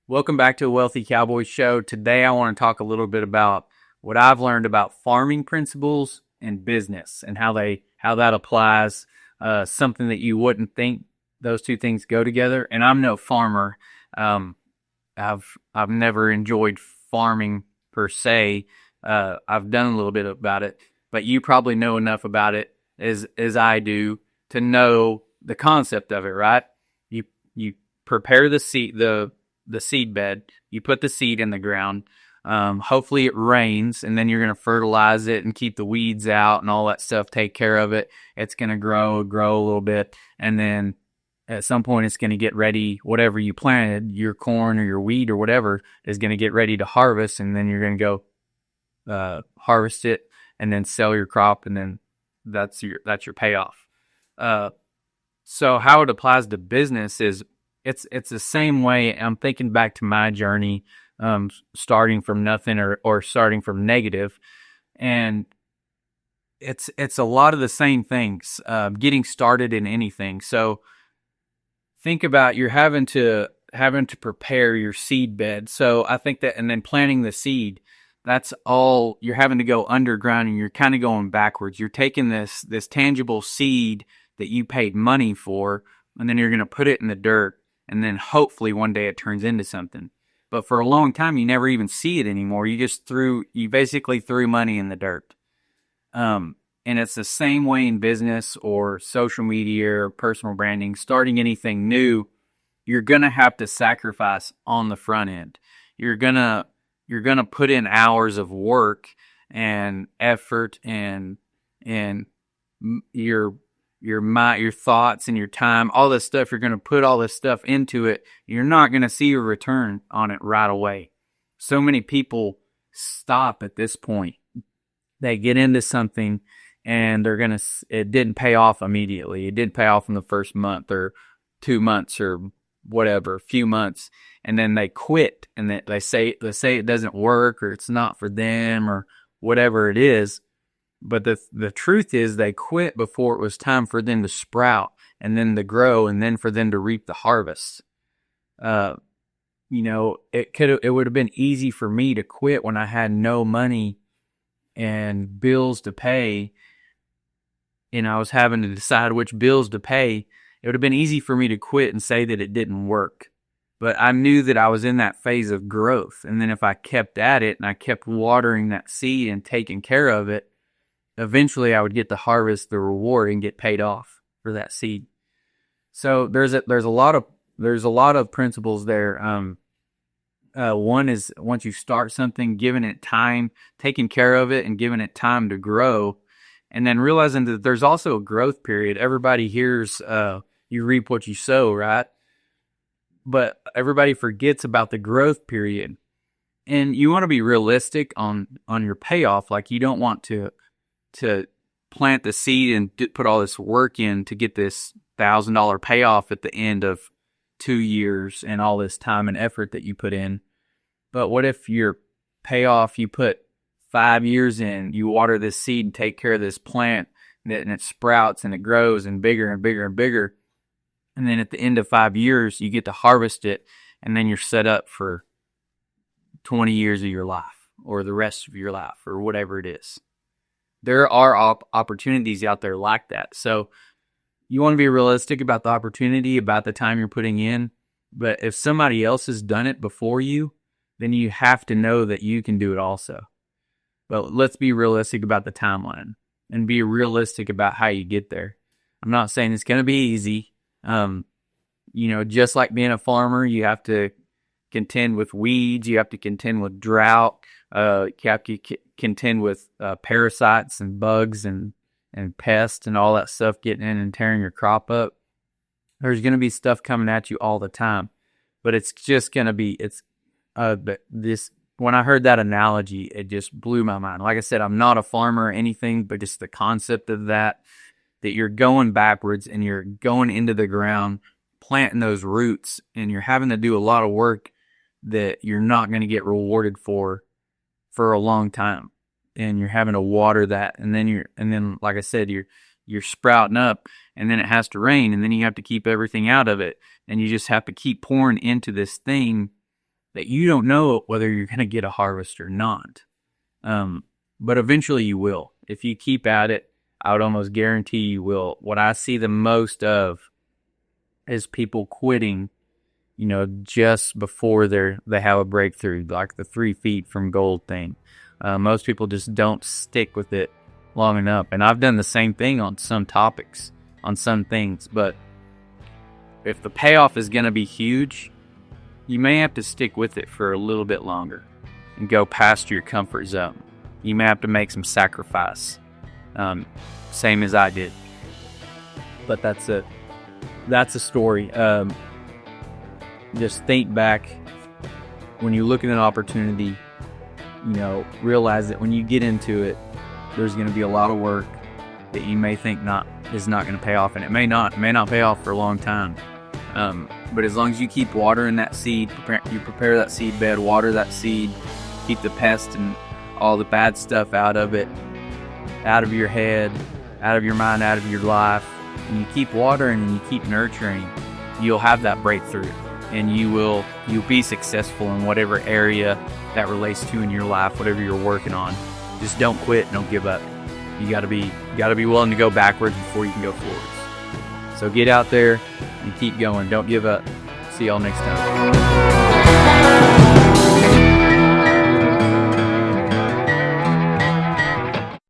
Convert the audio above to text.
Welcome back to a Wealthy Cowboy Show. Today I want to talk a little bit about what I've learned about farming principles and business and how that applies. Something that you wouldn't think those two things go together. And I'm no farmer. Um, I've never enjoyed farming per se. I've done a little bit about it, but you probably know enough about it as I do to know the concept of it, right? You prepare the seed bed. You put the seed in the ground. Hopefully it rains, and then you're going to fertilize it and keep the weeds out and all that stuff. Take care of it. It's going to grow a little bit, and then at some point it's going to get ready. Whatever you planted, your corn or your wheat or whatever, is going to get ready to harvest, and then you're going to go harvest it and then sell your crop, and then that's your payoff. So how it applies to business is it's the same way. I'm thinking back to my journey, starting from nothing or starting from negative, and it's a lot of the same things. Getting started in anything. So think about you're having to prepare your seed bed. So I think that, and then planting the seed. That's all. You're having to go underground, and you're kind of going backwards. You're taking this tangible seed that you paid money for, and then you're going to put it in the dirt, and then hopefully one day it turns into something. But for a long time, you never even see it anymore. You basically threw money in the dirt. And it's the same way in business or social media or personal branding. Starting anything new, you're going to have to sacrifice on the front end. You're going to put in hours of work and effort and your thoughts and your time, all this stuff. You're going to put all this stuff into it. You're not going to see a return on it right away. So many people stop at this point. They get into something and it didn't pay off immediately. It didn't pay off in the first month or 2 months or whatever, a few months. And then they quit, and they say it doesn't work, or it's not for them, or whatever it is. But the truth is they quit before it was time for them to sprout and then to grow and then for them to reap the harvest. It would have been easy for me to quit when I had no money and bills to pay, and I was having to decide which bills to pay. It would have been easy for me to quit and say that it didn't work. But I knew that I was in that phase of growth. And then if I kept at it and I kept watering that seed and taking care of it, eventually I would get to harvest the reward and get paid off for that seed. So there's a lot of principles there. One is, once you start something, giving it time, taking care of it and giving it time to grow, and then realizing that there's also a growth period. Everybody hears you reap what you sow, right? But everybody forgets about the growth period. And you want to be realistic on your payoff. Like, you don't want to plant the seed and put all this work in to get this $1,000 payoff at the end of 2 years and all this time and effort that you put in. But what if your payoff, you put 5 years in, you water this seed and take care of this plant, and it sprouts and it grows and bigger and bigger and bigger. And then at the end of 5 years, you get to harvest it, and then you're set up for 20 years of your life or the rest of your life or whatever it is. There are opportunities out there like that. So you want to be realistic about the opportunity, about the time you're putting in. But if somebody else has done it before you, then you have to know that you can do it also. But let's be realistic about the timeline and be realistic about how you get there. I'm not saying it's going to be easy. Just like being a farmer, you have to contend with weeds. You have to contend with drought. You have to contend with parasites and bugs and pests and all that stuff getting in and tearing your crop up. There's going to be stuff coming at you all the time, but it's just going to be, when I heard that analogy, it just blew my mind. Like I said, I'm not a farmer or anything, but just the concept of that you're going backwards and you're going into the ground, planting those roots, and you're having to do a lot of work that you're not going to get rewarded for a long time. And you're having to water that. And then, like I said, you're sprouting up, and then it has to rain, and then you have to keep everything out of it. And you just have to keep pouring into this thing that you don't know whether you're going to get a harvest or not. But eventually you will. If you keep at it, I would almost guarantee you will. What I see the most of is people quitting, just before they have a breakthrough, like the 3 feet from gold thing. Most people just don't stick with it long enough. And I've done the same thing on some topics, on some things. But if the payoff is going to be huge, you may have to stick with it for a little bit longer and go past your comfort zone. You may have to make some sacrifice, same as I did. But that's a story. Just think back when you look at an opportunity. Realize that when you get into it, there's going to be a lot of work that you may think is not going to pay off, and it may not pay off for a long time. But as long as you keep watering that seed, you prepare that seed bed, water that seed, keep the pest and all the bad stuff out of it, out of your head, out of your mind, out of your life, and you keep watering and you keep nurturing, you'll have that breakthrough, and you'll be successful in whatever area that relates to in your life, whatever you're working on. Just don't quit, don't give up. You gotta be willing to go backwards before you can go forwards. So get out there and keep going. Don't give up. See y'all next time.